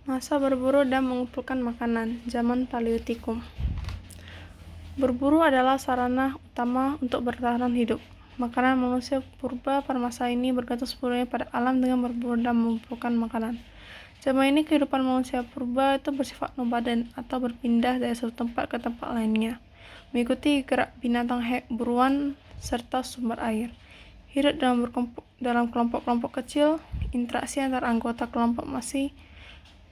Masa berburu dan mengumpulkan makanan, zaman Paleolitikum. Berburu adalah sarana utama untuk bertahan hidup. Makanan manusia purba pada masa ini bergantung sepenuhnya pada alam dengan berburu dan mengumpulkan makanan. Zaman ini kehidupan manusia purba itu bersifat nomaden atau berpindah dari satu tempat ke tempat lainnya, mengikuti gerak binatang buruan serta sumber air. Hidup dalam kelompok-kelompok kecil, interaksi antar anggota kelompok masih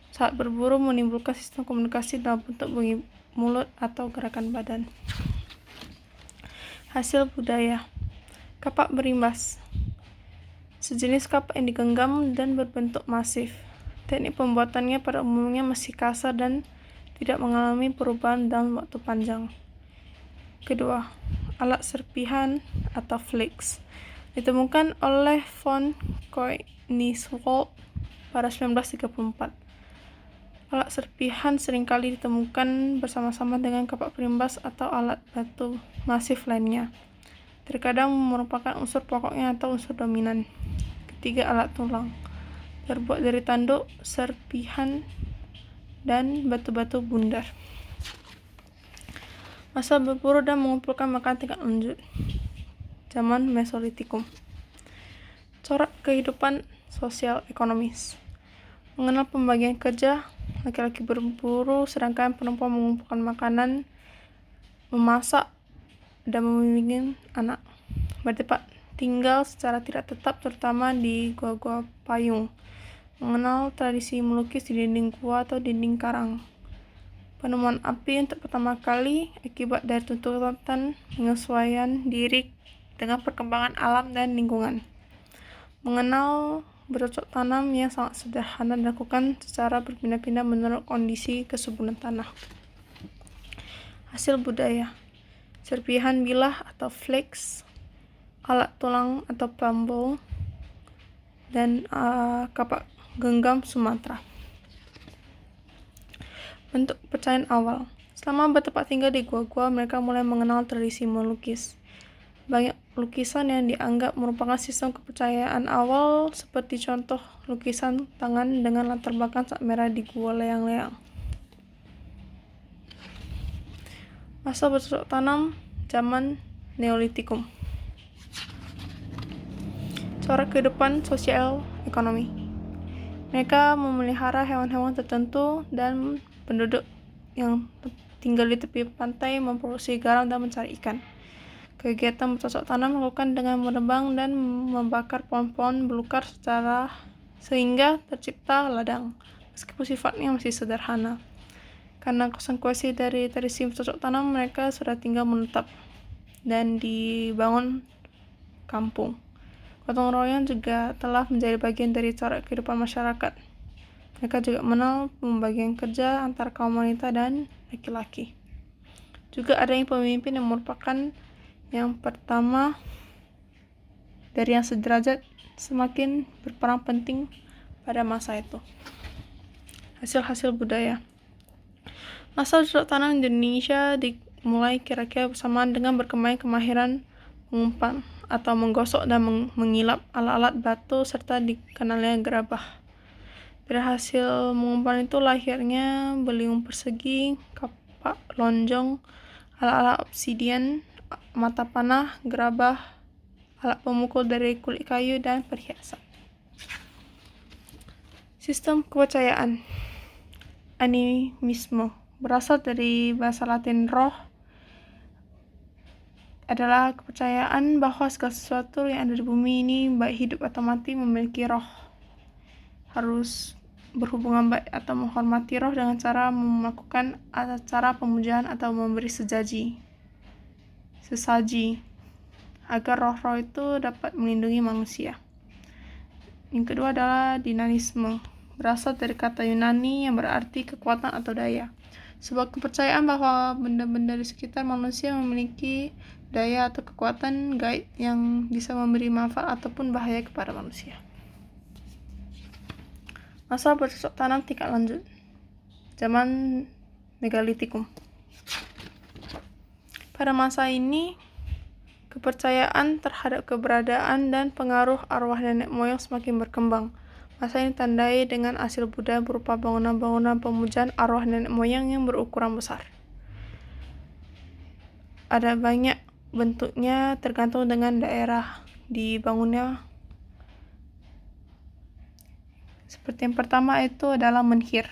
saat berburu menimbulkan sistem komunikasi dalam bentuk bunyi mulut atau gerakan badan. Hasil budaya. Kapak berimbas. Sejenis kapak yang digenggam dan berbentuk masif. Teknik pembuatannya pada umumnya masih kasar dan tidak mengalami perubahan dalam waktu panjang. Kedua, alat serpihan atau flakes. Ditemukan oleh von Koenigswald pada 1934. Alat serpihan seringkali ditemukan bersama-sama dengan kapak berimbas atau alat batu masif lainnya. Terkadang merupakan unsur pokoknya atau unsur dominan. Ketiga, alat tulang. Terbuat dari tanduk, serpihan, dan batu-batu bundar. Masa berburu dan mengumpulkan makanan tingkat lanjut, zaman Mesolitikum. Corak kehidupan sosial ekonomis. Mengenal pembagian kerja, laki-laki berburu sedangkan perempuan mengumpulkan makanan, memasak, dan membimbing anak. Bertempat tinggal secara tidak tetap terutama di gua-gua payung. Mengenal tradisi melukis di dinding gua atau dinding karang. Penemuan api untuk pertama kali akibat dari tuntutan penyesuaian diri dengan perkembangan alam dan lingkungan. Mengenal bercocok tanam yang sangat sederhana dilakukan secara berpindah-pindah menurut kondisi kesuburan tanah. Hasil budaya. Serpihan bilah atau flakes, alat tulang atau bambu, dan kapak genggam Sumatera. Bentuk kepercayaan awal. Selama bertempat tinggal di gua-gua, mereka mulai mengenal tradisi melukis. Banyak lukisan yang dianggap merupakan sistem kepercayaan awal, seperti contoh lukisan tangan dengan latar belakang cat merah di gua Leang-Leang. Masa bercocok tanam, zaman Neolitikum. Corak kehidupan sosial ekonomi. Mereka memelihara hewan-hewan tertentu dan penduduk yang tinggal di tepi pantai memproduksi garam dan mencari ikan. Kegiatan bercocok tanam dilakukan dengan menebang dan membakar pohon-pohon belukar sehingga tercipta ladang, meskipun sifatnya masih sederhana. Karena konsekuensi dari tradisi bercocok tanam, mereka sudah tinggal menetap dan dibangun kampung. Gotong royong juga telah menjadi bagian dari cara kehidupan masyarakat. Mereka juga mengenal pembagian kerja antara kaum wanita dan laki-laki. Juga ada yang pemimpin yang merupakan yang pertama dari yang sederajat semakin berperan penting pada masa itu. Hasil-hasil budaya. Masa bercocok tanam di Indonesia dimulai kira-kira bersamaan dengan berkembangnya kemahiran mengumpan atau menggosok dan mengilap alat-alat batu serta dikenalnya gerabah. Dari hasil mengumpan itu lahirnya beliung persegi, kapak lonjong, alat-alat obsidian, mata panah, gerabah, alat pemukul dari kulit kayu, dan perhiasan. Sistem kepercayaan. Animisme berasal dari bahasa Latin roh, adalah kepercayaan bahwa segala sesuatu yang ada di bumi ini, baik hidup atau mati, memiliki roh. Harus berhubungan baik atau menghormati roh dengan cara melakukan acara pemujaan atau memberi sesaji agar roh-roh itu dapat melindungi manusia. Yang kedua adalah dinanisme, berasal dari kata Yunani yang berarti kekuatan atau daya. Sebuah kepercayaan bahwa benda-benda di sekitar manusia memiliki daya atau kekuatan gaib yang bisa memberi manfaat ataupun bahaya kepada manusia. Masa bercocok tanam tingkat lanjut, zaman Megalitikum. Pada masa ini, kepercayaan terhadap keberadaan dan pengaruh arwah nenek moyang semakin berkembang. Masa ini ditandai dengan hasil budaya berupa bangunan-bangunan pemujaan arwah nenek moyang yang berukuran besar. Ada banyak bentuknya tergantung dengan daerah dibangunnya. Seperti yang pertama itu adalah menhir,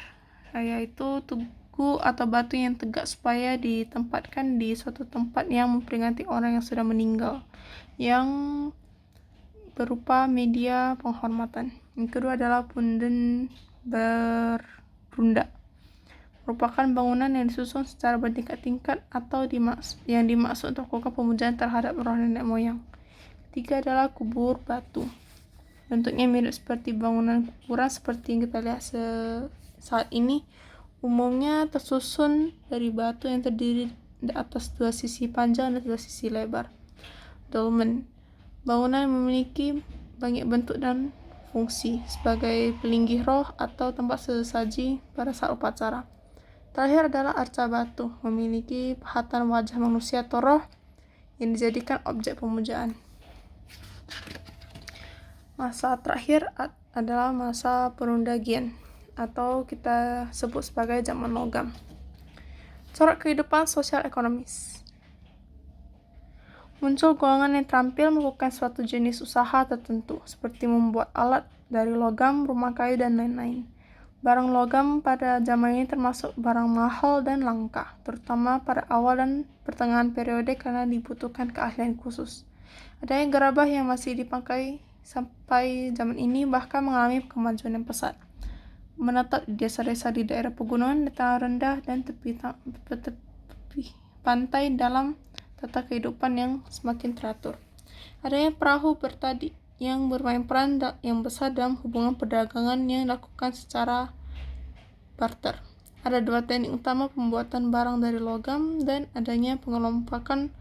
yaitu tugu atau batu yang tegak supaya ditempatkan di suatu tempat yang memperingati orang yang sudah meninggal, yang berupa media penghormatan. Yang kedua adalah punden berunda, merupakan bangunan yang disusun secara bertingkat-tingkat atau yang dimaksud untuk melakukan pemujaan terhadap roh nenek moyang. Ketiga adalah kubur batu. Bentuknya mirip seperti bangunan kuburan seperti yang kita lihat saat ini. Umumnya tersusun dari batu yang terdiri di atas dua sisi panjang dan dua sisi lebar. Dolmen, bangunan yang memiliki banyak bentuk dan fungsi sebagai pelinggih roh atau tempat sesaji pada saat upacara. Terakhir adalah arca batu, memiliki pahatan wajah manusia atau roh yang dijadikan objek pemujaan. Masa terakhir adalah masa perundagian, atau kita sebut sebagai zaman logam. Corak kehidupan sosial ekonomis. Muncul golongan yang terampil melakukan suatu jenis usaha tertentu, seperti membuat alat dari logam, rumah kayu, dan lain-lain. Barang logam pada zaman ini termasuk barang mahal dan langka, terutama pada awal dan pertengahan periode karena dibutuhkan keahlian khusus. Adanya gerabah yang masih dipakai sampai zaman ini, bahkan mengalami kemajuan yang pesat. Menetap di desa-desa di daerah pegunungan, dataran rendah, dan tepi pantai dalam tata kehidupan yang semakin teratur. Adanya perahu bertadi yang bermain peran yang besar dalam hubungan perdagangan yang dilakukan secara barter. Ada dua teknik utama pembuatan barang dari logam dan adanya pengelompokan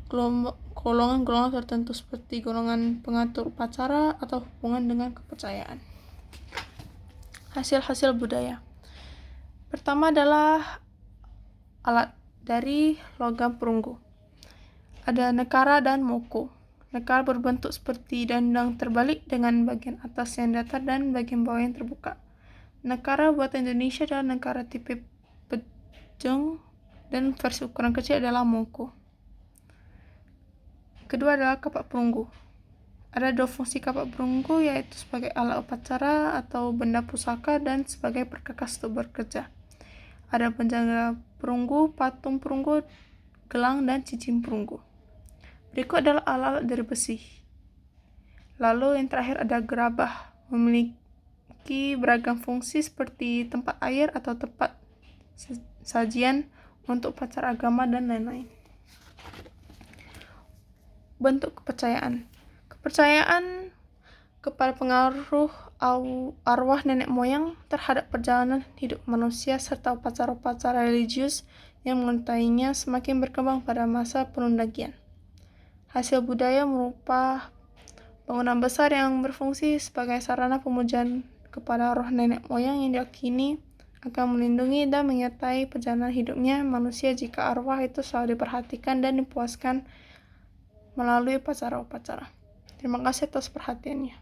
golongan-golongan tertentu seperti golongan pengatur upacara atau hubungan dengan kepercayaan. Hasil-hasil budaya. Pertama adalah alat dari logam perunggu. Ada nekara dan moko. Nekara berbentuk seperti dandang terbalik dengan bagian atas yang datar dan bagian bawah yang terbuka. Nekara buatan Indonesia adalah nekara tipe pejong dan versi ukuran kecil adalah moko. Kedua adalah kapak perunggu. Ada dua fungsi kapak perunggu, yaitu sebagai alat upacara atau benda pusaka dan sebagai perkakas untuk bekerja. Ada penjaga perunggu, patung perunggu, gelang, dan cincin perunggu. Berikut adalah alat-alat dari besi. Lalu yang terakhir ada gerabah, memiliki beragam fungsi seperti tempat air atau tempat sajian untuk upacara agama dan lain-lain. Bentuk kepercayaan. Kepercayaan kepada pengaruh arwah nenek moyang terhadap perjalanan hidup manusia serta upacara-upacara religius yang mengetahuinya semakin berkembang pada masa perundagian. Hasil budaya berupa bangunan besar yang berfungsi sebagai sarana pemujaan kepada roh nenek moyang yang diyakini akan melindungi dan menyertai perjalanan hidupnya manusia jika arwah itu selalu diperhatikan dan dipuaskan melalui upacara-upacara. Terima kasih atas perhatiannya.